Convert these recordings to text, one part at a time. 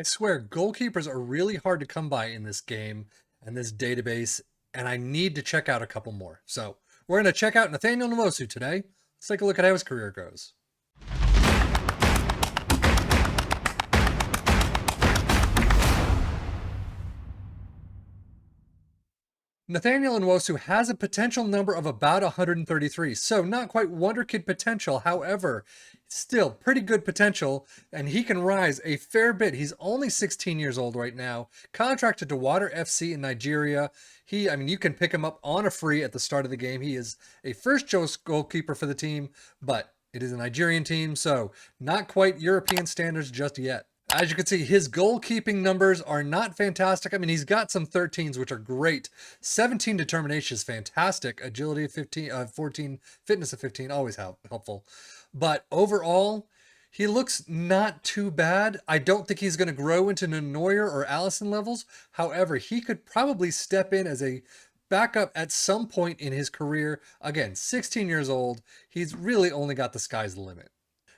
I swear, goalkeepers are really hard to come by in this game and this database, and I need to check out a couple more. So we're going to check out Nathaniel Nwosu today. Let's take a look at how his career goes. Nathaniel Nwosu has a potential number of about 133, so not quite Wonder Kid potential. However, still pretty good potential, and he can rise a fair bit. He's only 16 years old right now, contracted to Water FC in Nigeria. You can pick him up on a free at the start of the game. He is a first choice goalkeeper for the team, but it is a Nigerian team, so not quite European standards just yet. As you can see, his goalkeeping numbers are not fantastic. He's got some 13s, which are great. 17 determination is fantastic. Agility of 15, 14, fitness of 15, always helpful. But overall, he looks not too bad. I don't think he's going to grow into Neuer or Allison levels. However, he could probably step in as a backup at some point in his career. Again, 16 years old. He's really only got the sky's the limit.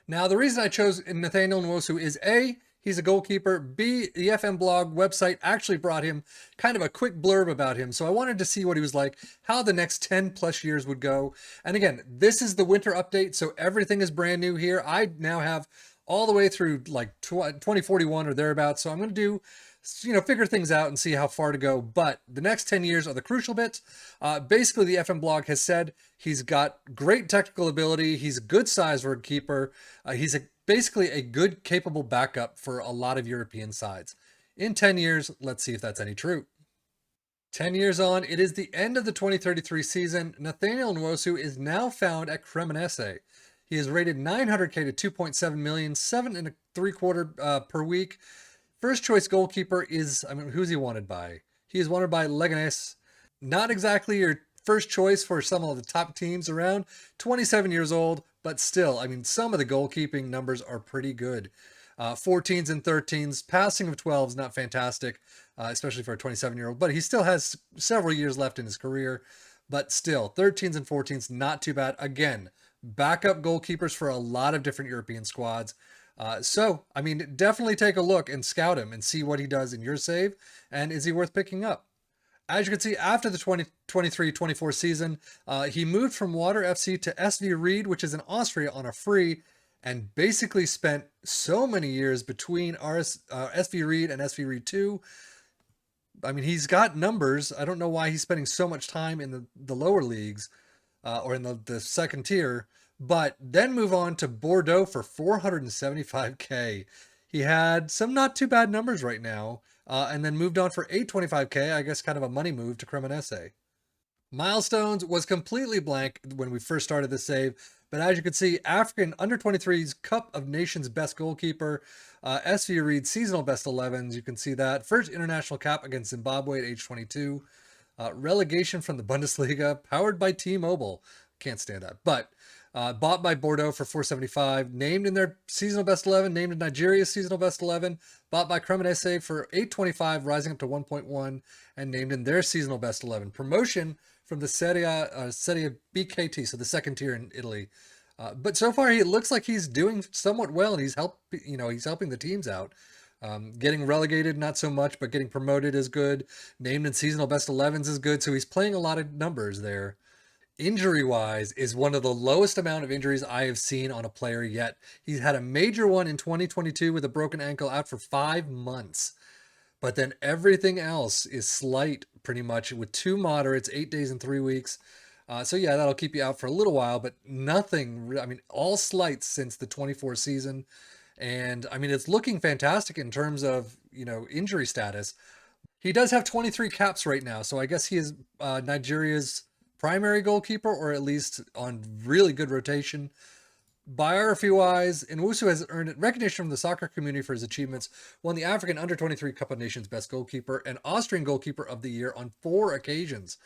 Now, the reason I chose Nathaniel Nwosu is A, he's a goalkeeper. B, the FM blog website actually brought him kind of a quick blurb about him. So I wanted to see what he was like, how the next 10 plus years would go. And again, this is the winter update, so everything is brand new here. I now have all the way through like 2041 or thereabouts. So I'm going to do, figure things out and see how far to go. But the next 10 years are the crucial bits. Basically, the FM blog has said he's got great technical ability. He's a good size for a keeper. He's basically a good, capable backup for a lot of European sides. In 10 years, let's see if that's any true. 10 years on, it is the end of the 2033 season. Nathaniel Nwosu is now found at Cremonese. He is rated 900k to 2.7 million, 7.75 per week. First choice goalkeeper is, who's he wanted by? He is wanted by Leganes. Not exactly your first choice for some of the top teams around. 27 years old, but still, some of the goalkeeping numbers are pretty good. 14s and 13s, passing of 12s, not fantastic, especially for a 27-year-old, but he still has several years left in his career. But still, 13s and 14s, not too bad. Again, backup goalkeepers for a lot of different European squads. Definitely take a look and scout him and see what he does in your save, and is he worth picking up? As you can see, after the 2023-24 season, he moved from Water FC to SV Ried, which is in Austria, on a free, and basically spent so many years between SV Ried and SV Ried 2. He's got numbers. I don't know why he's spending so much time in the lower leagues or in the second tier, but then move on to Bordeaux for 475k. He had some not too bad numbers right now, and then moved on for 825k, I guess kind of a money move to Cremonese. Milestones was completely blank when we first started the save, but as you can see, African Under-23's Cup of Nations best goalkeeper, SV Ried seasonal best 11s, you can see that. First international cap against Zimbabwe at age 22. Relegation from the Bundesliga, powered by T-Mobile. Can't stand that, but bought by Bordeaux for 475, named in their seasonal best 11, named in Nigeria's seasonal best 11, bought by Cremonese for 825, rising up to 1.1, and named in their seasonal best 11. Promotion from the Serie BKT, so the second tier in Italy. But so far, he looks like he's doing somewhat well, and he's helping the teams out. Getting relegated, not so much, but getting promoted is good. Named in seasonal best 11s is good, so he's playing a lot of numbers there. Injury-wise, is one of the lowest amount of injuries I have seen on a player yet. He's had a major one in 2022 with a broken ankle, out for 5 months. But then everything else is slight, pretty much, with 2 moderates, 8 days and 3 weeks. So yeah, that'll keep you out for a little while, but nothing, all slights since the 24 season. And it's looking fantastic in terms of, injury status. He does have 23 caps right now, so I guess he is Nigeria's primary goalkeeper, or at least on really good rotation. Biography-wise, Nwosu has earned recognition from the soccer community for his achievements, won the African Under-23 Cup of Nations Best Goalkeeper and Austrian Goalkeeper of the Year on 4 occasions.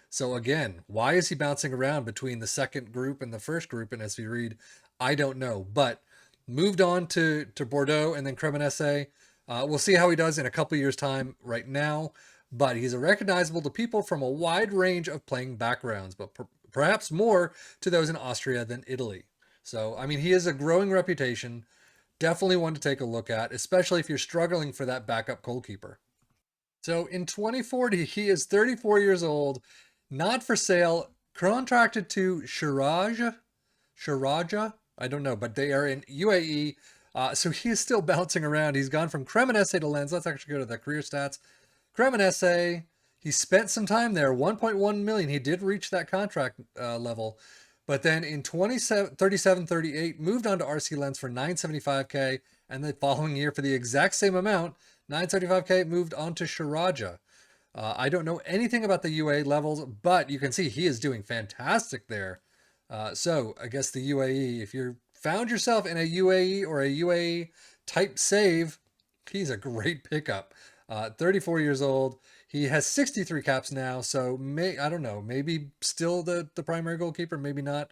So again, why is he bouncing around between the second group and the first group in SV Ried? I don't know, but moved on to Bordeaux and then Cremonese. We'll see how he does in a couple years' time right now, but he's recognizable to people from a wide range of playing backgrounds, but perhaps more to those in Austria than Italy. So, he has a growing reputation. Definitely one to take a look at, especially if you're struggling for that backup goalkeeper. So in 2040, he is 34 years old, not for sale, contracted to Sharaja. I don't know, but they are in UAE. So he is still bouncing around. He's gone from Cremonese to Lens. Let's actually go to the career stats. Cremonese, he spent some time there, 1.1 million. He did reach that contract level. But then in 37-38, moved on to RC Lens for 975K. And the following year, for the exact same amount, 975K, moved on to Sharaja. I don't know anything about the UAE levels, but you can see he is doing fantastic there. So I guess the UAE, if you found yourself in a UAE or a UAE type save, he's a great pickup. 34 years old. He has 63 caps now, so I don't know, maybe still the primary goalkeeper, maybe not.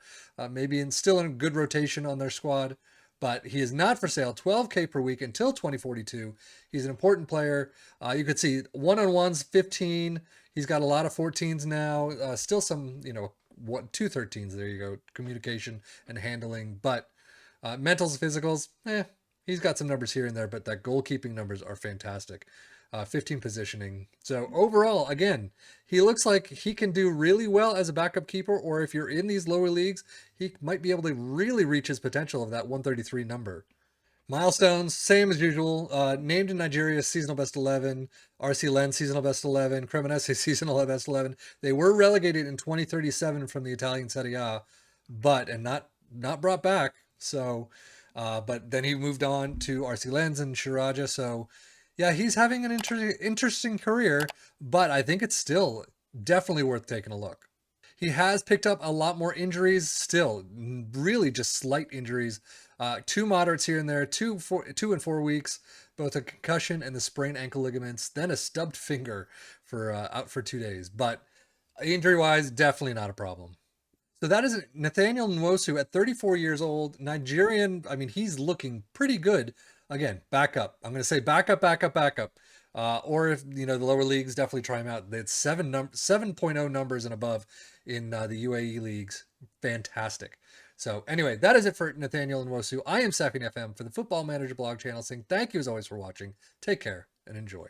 Still in a good rotation on their squad, but he is not for sale. 12K per week until 2042. He's an important player. You could see one-on-ones 15. He's got a lot of 14s now. Still some, two 13s. There you go. Communication and handling, but mentals, physicals, he's got some numbers here and there, but that goalkeeping numbers are fantastic. 15 positioning. So overall, again, he looks like he can do really well as a backup keeper, or if you're in these lower leagues, he might be able to really reach his potential of that 133 number. Milestones, same as usual. Named in Nigeria's seasonal best 11, RC Lens seasonal best 11, Cremonese seasonal best 11. They were relegated in 2037 from the Italian Serie A, and not brought back. So, but then he moved on to RC Lens and Shiraja. So, yeah, he's having an interesting career, but I think it's still definitely worth taking a look. He has picked up a lot more injuries still, really just slight injuries. Two moderates here and there, 2 and 4 weeks, both a concussion and the sprained ankle ligaments, then a stubbed finger for out for 2 days. But injury wise, definitely not a problem. So that is Nathaniel Nwosu at 34 years old, Nigerian. I mean, he's looking pretty good. Again, backup. I'm going to say backup, backup, backup. Or if the lower leagues, definitely try him out. It's 7.0 numbers and above in the UAE leagues. Fantastic. So anyway, that is it for Nathaniel Nwosu. I am Sefian FM for the Football Manager blog channel, saying thank you as always for watching. Take care and enjoy.